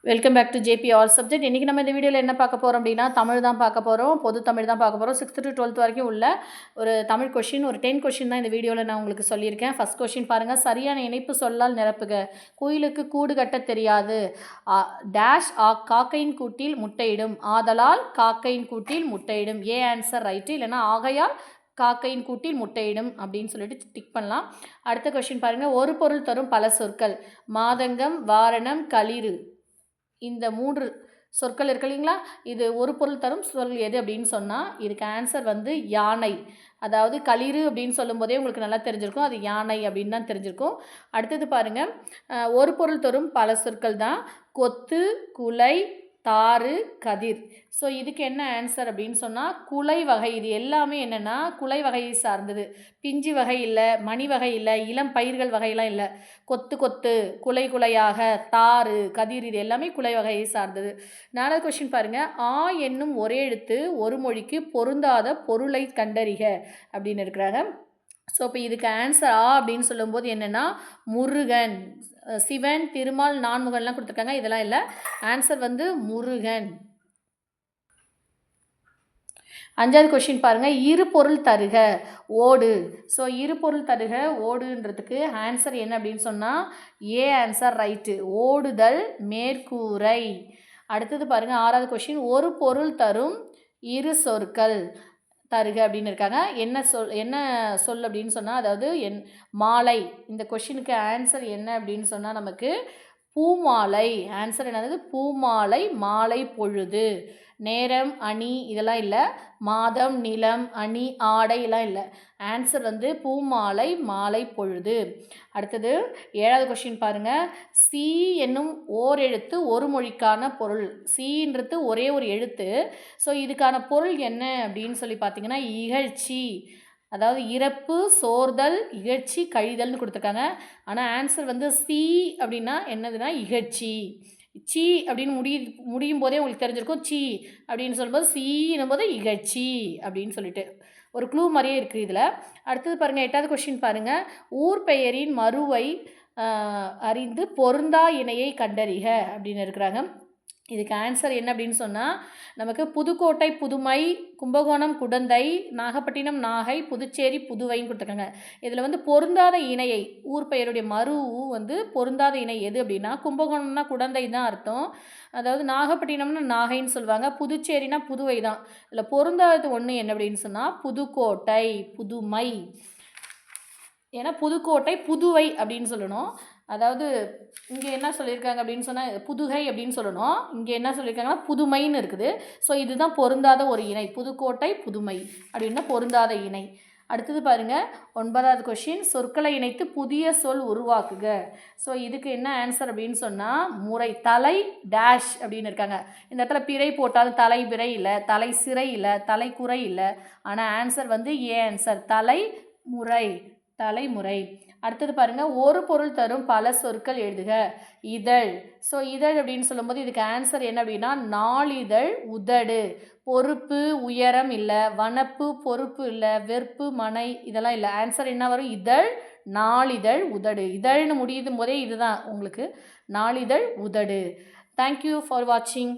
Welcome back to JP all subject. இன்றைக்கி நம்ம இந்த வீடியோவில் என்ன பார்க்க போகிறோம் அப்படின்னா தமிழ் தான் பார்க்க போகிறோம். பொது தமிழ் தான் பார்க்க போகிறோம். 6th to 12th வரைக்கும் உள்ள ஒரு தமிழ் கொஷின், ஒரு 10 கொஷின் தான் இந்த வீடியோவில் நான் உங்களுக்கு சொல்லியிருக்கேன். ஃபஸ்ட் கொஷின் பாருங்கள். சரியான இணைப்பு சொல்லால் நிரப்புக. குயிலுக்கு கூடு கட்ட தெரியாது. டேஷ் காக்கையின் கூட்டில் முட்டையிடும். ஆதலால் காக்கையின் கூட்டில் முட்டையிடும். A answer right. இல்லைனா ஆகையால் காக்கையின் கூட்டில் முட்டையிடும் அப்படின்னு சொல்லிட்டு டிக் பண்ணலாம். அடுத்த கொஷின் பாருங்கள். ஒரு பொருள் தரும் பல சொற்கள். மாதங்கம், வாரணம், களிறு. இந்த 3 சொற்கள் இருக்கு இல்லைங்களா, இது ஒரு பொருள் தரும் சொல் எது அப்படின்னு சொன்னால் இதுக்கு ஆன்சர் வந்து யானை. அதாவது களிறு அப்படின்னு சொல்லும்போதே உங்களுக்கு நல்லா தெரிஞ்சிருக்கும், அது யானை அப்படின்னு தான் தெரிஞ்சிருக்கும். அடுத்தது பாருங்கள், ஒரு பொருள் தரும் பல சொற்கள் தான் கொத்து, குலை, தாறு, கதிர். ஸோ இதுக்கு என்ன ஆன்சர் அப்படின்னு சொன்னால் குலை வகை. இது எல்லாமே என்னென்னா குலை வகையை சார்ந்தது. பிஞ்சு வகை இல்லை, மணி வகை இல்லை, இளம் பயிர்கள் வகையெல்லாம் இல்லை. கொத்து கொத்து, குலை குலையாக, தாறு, கதிர், இது எல்லாமே குலை வகையை சார்ந்தது. 4வது கொஸ்டின் பாருங்கள். ஆ என்னும் ஒரே எழுத்து ஒரு மொழிக்கு பொருந்தாத பொருளை கண்டறிக அப்படின்னு இருக்கிறாங்க. ஸோ இப்போ இதுக்கு ஆன்சர் ஆ அப்படின்னு சொல்லும்போது என்னென்னா முருகன், சிவன், திருமால், நான்முகன்லாம் கொடுத்துருக்காங்க. இதெல்லாம் இல்லை. ஆன்சர் வந்து முருகன். 5வது கொஷின் பாருங்கள். இரு பொருள் தருக. ஓடு. ஸோ இரு பொருள் தருக ஓடுன்றதுக்கு ஆன்சர் என்ன அப்படின்னு சொன்னால் ஏ ஆன்சர் ரைட்டு. ஓடுதல், மேற்கூரை. அடுத்தது பாருங்கள். 6வது கொஷின். ஒரு பொருள் தரும் இரு சொற்கள் தருக அப்படின்னு இருக்காங்க. என்ன சொல் அப்படின்னு சொன்னால் அதாவது மாலை. இந்த கொஷினுக்கு ஆன்சர் என்ன அப்படின்னு சொன்னால் நமக்கு பூமாலை. ஆன்சர் என்னது? பூமாலை, மாலை பொழுது. நேரம், அணி இதெல்லாம் இல்லை. மாதம், நிலம், அணி, ஆடை எல்லாம் இல்லை. ஆன்சர் வந்து பூமாலை, மாலை பொழுது. அடுத்தது 7வது கொஸ்டின் பாருங்கள். சி என்னும் ஓர் எழுத்து ஒரு மொழிக்கான பொருள். சின்றது ஒரே ஒரு எழுத்து. ஸோ இதுக்கான பொருள் என்ன அப்படின்னு சொல்லி பார்த்தீங்கன்னா இகழ்ச்சி. அதாவது இறப்பு, சோர்தல், இகழ்ச்சி, கழிதல்னு கொடுத்துருக்காங்க. ஆனால் ஆன்சர் வந்து சி அப்படின்னா என்னதுன்னா இகழ்ச்சி. சி அப்படின்னு முடியும் போதே உங்களுக்கு தெரிஞ்சிருக்கும். சி அப்படின்னு சொல்லும்போது சீனும் போது இகழ்ச்சி அப்படின்னு சொல்லிட்டு ஒரு க்ளூ மாதிரியே இருக்குது இதில். அடுத்தது பாருங்கள். 8வது கொஸ்டின் பாருங்கள். ஊர் பெயரின் மறுவை அறிந்து பொருந்தா இணையை கண்டறிக அப்படின்னு இருக்கிறாங்க. இதுக்கு ஆன்சர் என்ன அப்படின்னு சொன்னால் நமக்கு புதுக்கோட்டை புதுமை, கும்பகோணம் குடந்தை, நாகப்பட்டினம் நாகை, புதுச்சேரி புதுவைன்னு கொடுத்துருக்காங்க. இதில் வந்து பொருந்தாத இணையை, ஊர் பெயருடைய மறு வந்து பொருந்தாத இணை எது அப்படின்னா கும்பகோணம்னா குடந்தை தான் அர்த்தம். அதாவது நாகப்பட்டினம்னா நாகைன்னு சொல்லுவாங்க. புதுச்சேரினா புதுவை தான். இதில் பொருந்தாதது ஒன்று என்ன அப்படின்னு சொன்னால் புதுக்கோட்டை, புதுமை. ஏன்னா புதுக்கோட்டை புதுவை அப்படின்னு சொல்லணும். அதாவது இங்கே என்ன சொல்லியிருக்காங்க அப்படின்னு சொன்னால் புதுகை அப்படின்னு சொல்லணும். இங்கே என்ன சொல்லியிருக்காங்கன்னா புதுமைன்னு இருக்குது. ஸோ இதுதான் பொருந்தாத ஒரு இணை. புதுக்கோட்டை புதுமை அப்படின்னா பொருந்தாத இணை. அடுத்தது பாருங்கள். 9வது கொஷின். சொற்களை இணைத்து புதிய சொல் உருவாக்குக. ஸோ இதுக்கு என்ன ஆன்சர் அப்படின்னு சொன்னால் முறை. தலை டேஷ் அப்படின்னு இருக்காங்க. இந்த இடத்துல பிறை போட்டாலும் தலை பிறை இல்லை, தலை சிறை இல்லை, தலை குறை இல்லை. ஆனால் ஆன்சர் வந்து ஏ ஆன்சர் தலை முறை, தலைமுறை. அடுத்தது பாருங்கள். ஒரு பொருள் தரும் பல சொற்கள் எழுதுக. இதழ். ஸோ இதழ் அப்படின்னு சொல்லும்போது இதுக்கு ஆன்சர் என்ன அப்படின்னா நாளிதழ், உதடு. பொறுப்பு, உயரம் இல்லை, வனப்பு, பொறுப்பு இல்லை, வெறுப்பு, மனை இதெல்லாம் இல்லை. ஆன்சர் என்ன வரும்? இதழ், நாளிதழ், உதடு. இதழ்னு முடியும் போதே இதுதான் உங்களுக்கு நாளிதழ், உதடு. தேங்க்யூ ஃபார் வாட்சிங்.